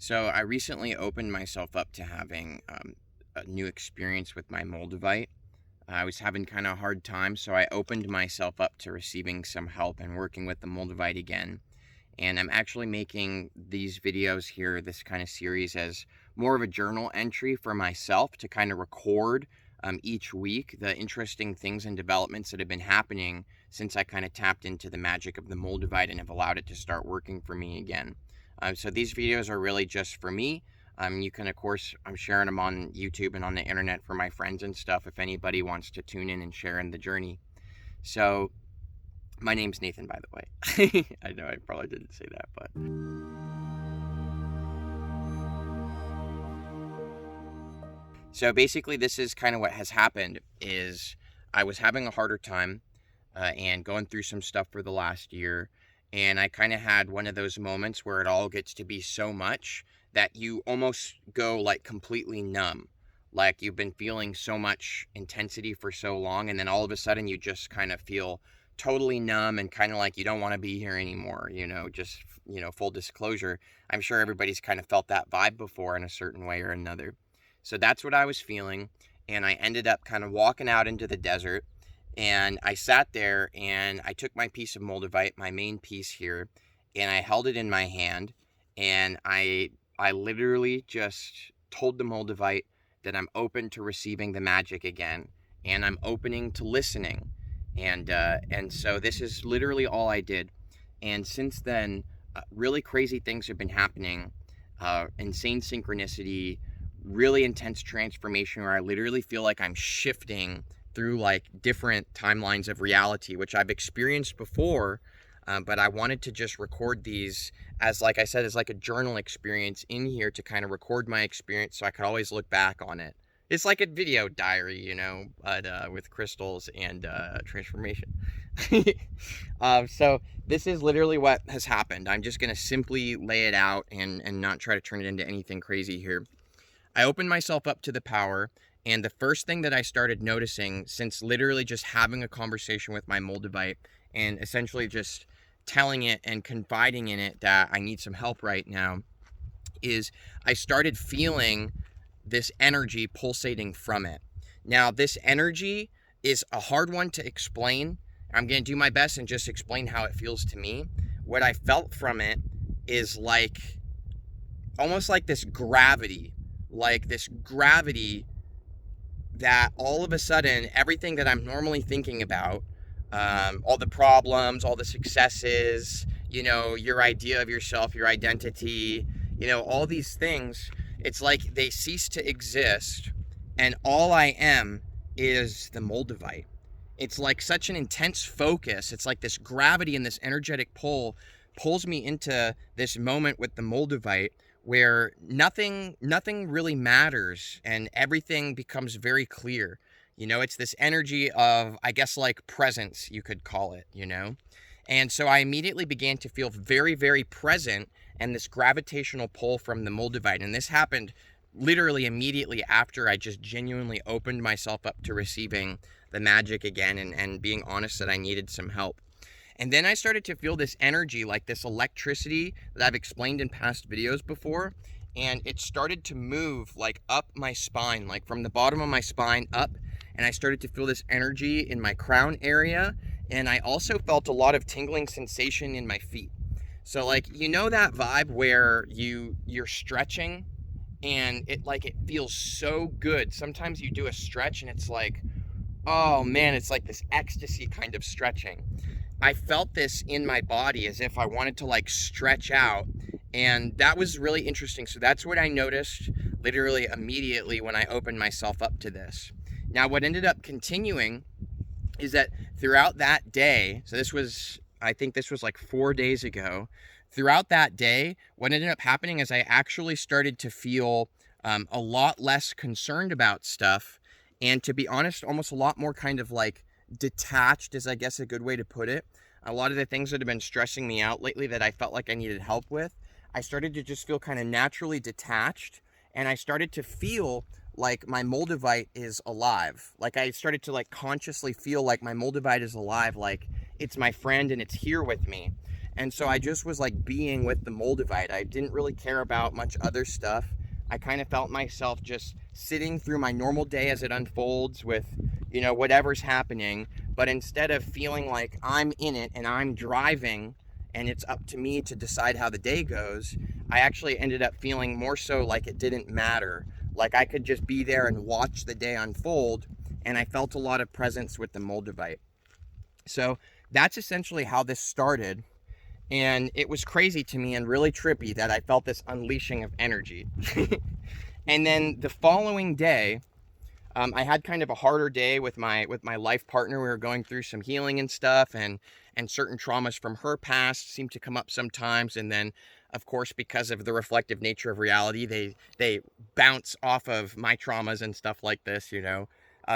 So I recently opened myself up to having a new experience with my Moldavite. I was having kind of a hard time, so I opened myself up to receiving some help and working with the Moldavite again. And I'm actually making these videos here, this kind of series, as more of a journal entry for myself to kind of record each week the interesting things and developments that have been happening since I kind of tapped into the magic of the Moldavite and have allowed it to start working for me again. So these videos are really just for me. You can, of course, I'm sharing them on YouTube and on the internet for my friends and stuff if anybody wants to tune in and share in the journey. So, my name's Nathan, by the way. I know I probably didn't say that, but... So basically, this is kind of what has happened, is I was having a harder time and going through some stuff for the last year. And I kind of had one of those moments where it all gets to be so much that you almost go like completely numb. Like you've been feeling so much intensity for so long, and then all of a sudden you just kind of feel totally numb and kind of like you don't want to be here anymore, full disclosure. I'm sure everybody's kind of felt that vibe before in a certain way or another. So that's what I was feeling, and I ended up kind of walking out into the desert. And I sat there and I took my piece of Moldavite, my main piece here, and I held it in my hand. And I literally just told the Moldavite that I'm open to receiving the magic again. And I'm opening to listening. And so this is literally all I did. And since then, really crazy things have been happening. Insane synchronicity, really intense transformation where I literally feel like I'm shifting through like different timelines of reality, which I've experienced before, but I wanted to just record these as, like I said, as like a journal experience in here to kind of record my experience so I could always look back on it. It's like a video diary, but with crystals and transformation. So this is literally what has happened. I'm just going to simply lay it out and not try to turn it into anything crazy here. I opened myself up to the power. And the first thing that I started noticing, since literally just having a conversation with my Moldavite and essentially just telling it and confiding in it that I need some help right now, is I started feeling this energy pulsating from it. Now, this energy is a hard one to explain. I'm going to do my best and just explain how it feels to me. What I felt from it is like, almost like this gravity that all of a sudden, everything that I'm normally thinking about, all the problems, all the successes, your idea of yourself, your identity, all these things, it's like they cease to exist, and all I am is the Moldavite. It's like such an intense focus. It's like this gravity and this energetic pull pulls me into this moment with the Moldavite, where nothing really matters and everything becomes very clear. It's this energy of, I guess, like presence, you could call it, And so I immediately began to feel very, very present and this gravitational pull from the Moldavite. And this happened literally immediately after I just genuinely opened myself up to receiving the magic again and being honest that I needed some help. And then I started to feel this energy, like this electricity that I've explained in past videos before. And it started to move like up my spine, like from the bottom of my spine up. And I started to feel this energy in my crown area. And I also felt a lot of tingling sensation in my feet. So like, that vibe where you're stretching and it feels so good. Sometimes you do a stretch and it's like, oh man, it's like this ecstasy kind of stretching. I felt this in my body as if I wanted to like stretch out, and that was really interesting. So that's what I noticed literally immediately when I opened myself up to this. Now, what ended up continuing is that throughout that day, so I think this was like 4 days ago, throughout that day, what ended up happening is I actually started to feel a lot less concerned about stuff, and to be honest, almost a lot more kind of like detached is, I guess, a good way to put it. A lot of the things that have been stressing me out lately that I felt like I needed help with, I started to just feel kind of naturally detached, and I started to feel like my Moldavite is alive. Like I started to like consciously feel like my Moldavite is alive, like it's my friend and it's here with me. And so I just was like being with the Moldavite. I didn't really care about much other stuff. I kind of felt myself just sitting through my normal day as it unfolds with, whatever's happening. But instead of feeling like I'm in it and I'm driving and it's up to me to decide how the day goes, I actually ended up feeling more so like it didn't matter. Like I could just be there and watch the day unfold. And I felt a lot of presence with the Moldavite. So that's essentially how this started. And it was crazy to me and really trippy that I felt this unleashing of energy. And then the following day, I had kind of a harder day with my life partner. We were going through some healing and stuff, and certain traumas from her past seemed to come up sometimes. And then, of course, because of the reflective nature of reality, they bounce off of my traumas and stuff like this,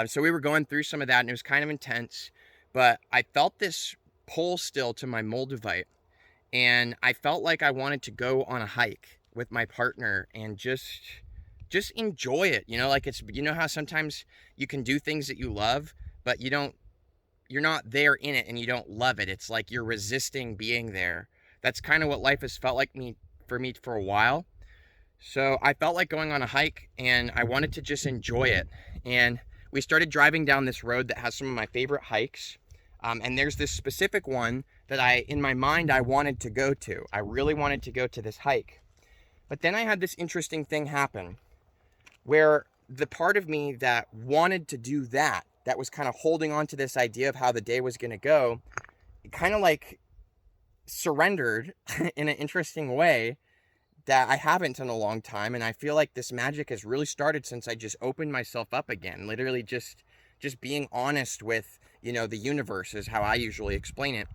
So we were going through some of that, and it was kind of intense. But I felt this pull still to my Moldavite, and I felt like I wanted to go on a hike with my partner and just enjoy it. Like it's, how sometimes you can do things that you love, but you're not there in it and you don't love it. It's like you're resisting being there. That's kind of what life has felt like for me for a while. So I felt like going on a hike and I wanted to just enjoy it. And we started driving down this road that has some of my favorite hikes. And there's this specific one that in my mind, I wanted to go to. I really wanted to go to this hike. But then I had this interesting thing happen where the part of me that wanted to do that was kind of holding on to this idea of how the day was going to go, kind of like surrendered in an interesting way that I haven't in a long time. And I feel like this magic has really started since I just opened myself up again, literally just being honest with, the universe is how I usually explain it,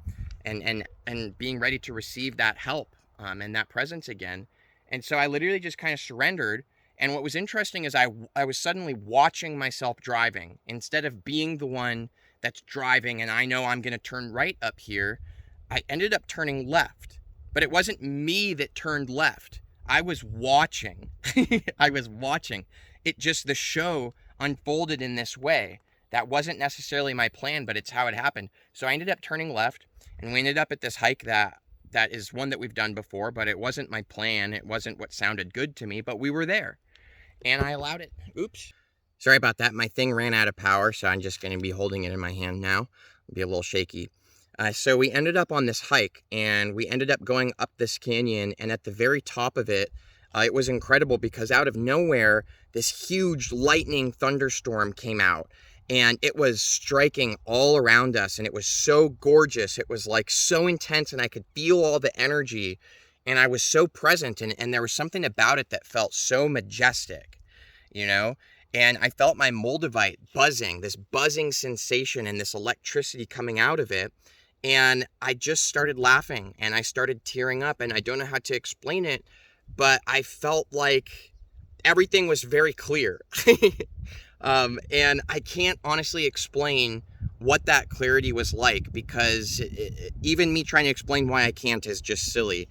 and being ready to receive that help and that presence again. And so I literally just kind of surrendered. And what was interesting is I was suddenly watching myself driving instead of being the one that's driving and I know I'm going to turn right up here. I ended up turning left, but it wasn't me that turned left. I was watching. I was watching. The show unfolded in this way. That wasn't necessarily my plan, but it's how it happened. So I ended up turning left, and we ended up at this hike that is one that we've done before, but it wasn't my plan. It wasn't what sounded good to me, but we were there, and I allowed it. Oops. Sorry about that. My thing ran out of power, so I'm just going to be holding it in my hand now. It'll be a little shaky. So we ended up on this hike, and we ended up going up this canyon, and at the very top of it, it was incredible because out of nowhere, this huge lightning thunderstorm came out. And it was striking all around us, and it was so gorgeous. It was like so intense, and I could feel all the energy, and I was so present, and there was something about it that felt so majestic, And I felt my Moldavite buzzing, this buzzing sensation and this electricity coming out of it. And I just started laughing, and I started tearing up, and I don't know how to explain it, but I felt like everything was very clear. And I can't honestly explain what that clarity was like, because even me trying to explain why I can't is just silly.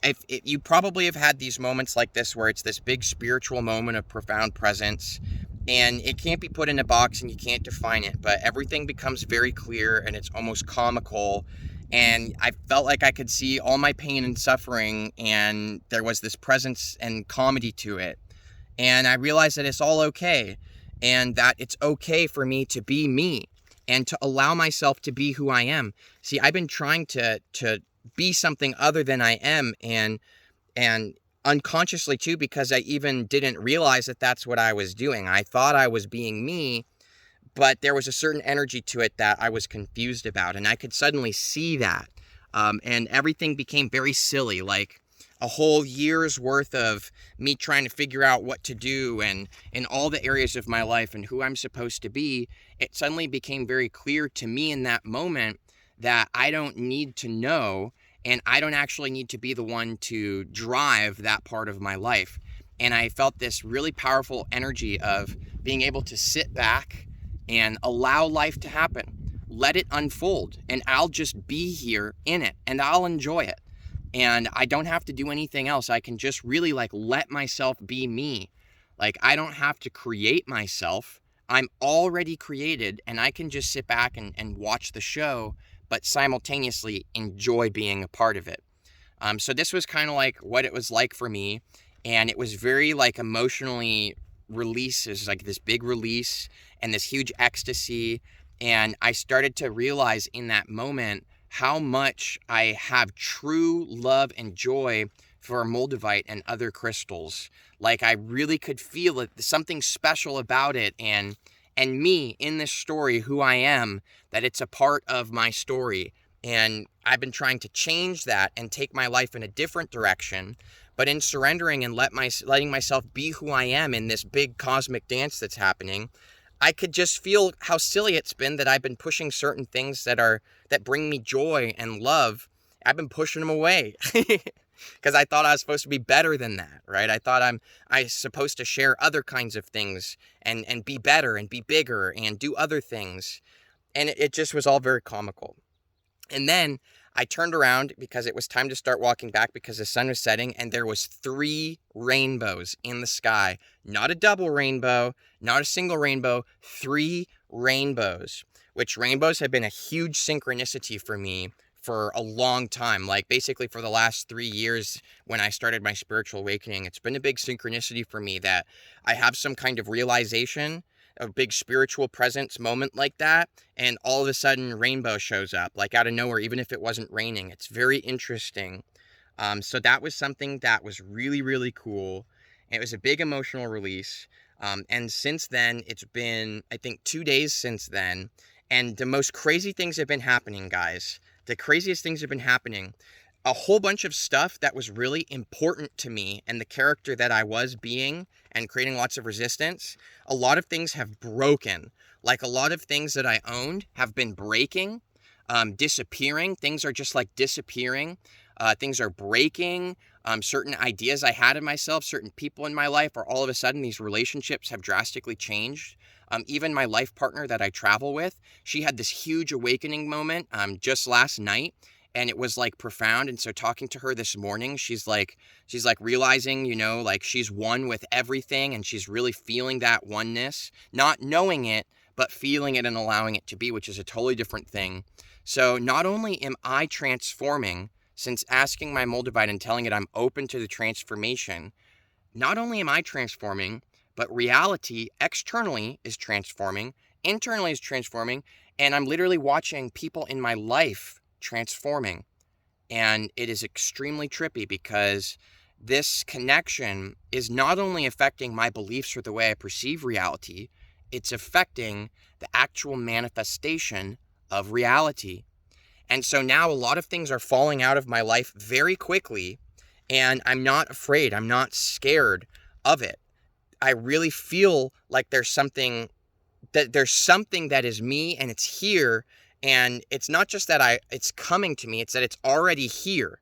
If you probably have had these moments like this where it's this big spiritual moment of profound presence, and it can't be put in a box and you can't define it, but everything becomes very clear and it's almost comical. And I felt like I could see all my pain and suffering, and there was this presence and comedy to it. And I realized that it's all okay, and that it's okay for me to be me and to allow myself to be who I am. See, I've been trying to be something other than I am, and unconsciously too, because I even didn't realize that that's what I was doing. I thought I was being me, but there was a certain energy to it that I was confused about, and I could suddenly see that. And everything became very silly, like a whole year's worth of me trying to figure out what to do and in all the areas of my life and who I'm supposed to be. It suddenly became very clear to me in that moment that I don't need to know, and I don't actually need to be the one to drive that part of my life. And I felt this really powerful energy of being able to sit back and allow life to happen. Let it unfold, and I'll just be here in it, and I'll enjoy it. And I don't have to do anything else. I can just really let myself be me. I don't have to create myself. I'm already created, and I can just sit back and watch the show, but simultaneously enjoy being a part of it. So this was kind of like what it was like for me, and it was very like emotionally release. It was like this big release and this huge ecstasy, and I started to realize in that moment how much I have true love and joy for Moldavite and other crystals. Like I really could feel it, something special about it, and me in this story, who I am, that it's a part of my story. And I've been trying to change that and take my life in a different direction. But in surrendering and letting myself be who I am in this big cosmic dance that's happening, I could just feel how silly it's been that I've been pushing certain things that bring me joy and love. I've been pushing them away because I thought I was supposed to be better than that, right? I thought I supposed to share other kinds of things and be better and be bigger and do other things. And it just was all very comical. And then I turned around because it was time to start walking back because the sun was setting, and there was 3 rainbows in the sky. Not a double rainbow, not a single rainbow, 3 rainbows, which rainbows have been a huge synchronicity for me for a long time. Like basically for the last 3 years when I started my spiritual awakening, it's been a big synchronicity for me that I have some kind of realization, a big spiritual presence moment like that, and all of a sudden rainbow shows up like out of nowhere, even if it wasn't raining. It's very interesting. So that was something that was really, really cool. It was a big emotional release. And since then, it's been, I think, 2 days since then. And the most crazy things have been happening, guys. The craziest things have been happening. A whole bunch of stuff that was really important to me and the character that I was being and creating lots of resistance, a lot of things have broken. Like a lot of things that I owned have been breaking, disappearing. Things are just like disappearing. Things are breaking. Certain ideas I had of myself, certain people in my life, or all of a sudden these relationships have drastically changed. Even my life partner that I travel with, she had this huge awakening moment just last night. And it was like profound. And so talking to her this morning, she's like realizing, like she's one with everything, and she's really feeling that oneness, not knowing it, but feeling it and allowing it to be, which is a totally different thing. So not only am I transforming since asking my Moldavite and telling it I'm open to the transformation, not only am I transforming, but reality externally is transforming, internally is transforming, and I'm literally watching people in my life transforming. And it is extremely trippy because this connection is not only affecting my beliefs or the way I perceive reality, it's affecting the actual manifestation of reality. And so now a lot of things are falling out of my life very quickly, and I'm not afraid. I'm not scared of it. I really feel like there's something that is me, and it's here. And it's not just that it's coming to me, it's that it's already here.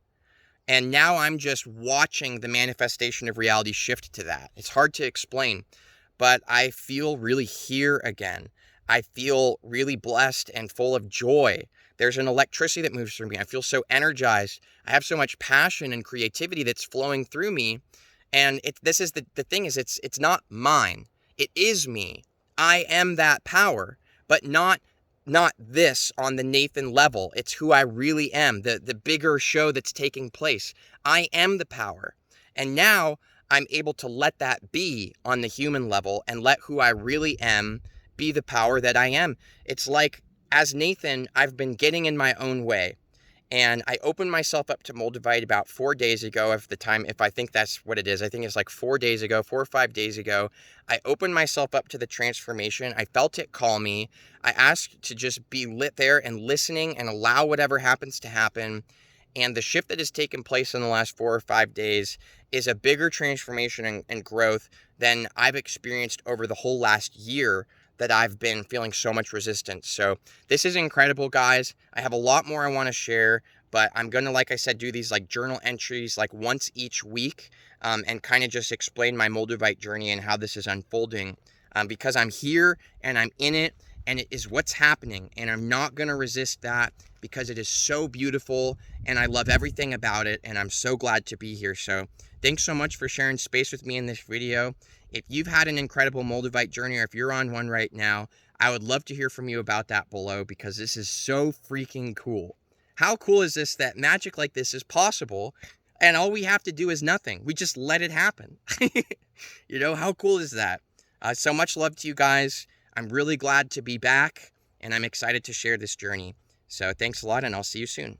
And now I'm just watching the manifestation of reality shift to that. It's hard to explain, but I feel really here again. I feel really blessed and full of joy. There's an electricity that moves through me. I feel so energized. I have so much passion and creativity that's flowing through me. And this is the thing is it's not mine. It is me. I am that power, but not this on the Nathan level. It's who I really am, the bigger show that's taking place. I am the power. And now I'm able to let that be on the human level and let who I really am be the power that I am. It's like, as Nathan, I've been getting in my own way. And I opened myself up to Moldavite about 4 days ago, if I think that's what it is. I think it's like 4 days ago, 4 or 5 days ago. I opened myself up to the transformation. I felt it call me. I asked to just be lit there and listening and allow whatever happens to happen. And the shift that has taken place in the last 4 or 5 days is a bigger transformation and growth than I've experienced over the whole last year that I've been feeling so much resistance. So this is incredible, guys. I have a lot more I want to share, but I'm going to, like I said, do these like journal entries like once each week and kind of just explain my Moldavite journey and how this is unfolding because I'm here and I'm in it. and it is what's happening. And I'm not going to resist that because it is so beautiful and I love everything about it. And I'm so glad to be here. So thanks so much for sharing space with me in this video. If you've had an incredible Moldavite journey, or if you're on one right now, I would love to hear from you about that below, because this is so freaking cool. How cool is this that magic like this is possible and all we have to do is nothing? We just let it happen. You know, how cool is that? So much love to you guys. I'm really glad to be back, and I'm excited to share this journey. So thanks a lot, and I'll see you soon.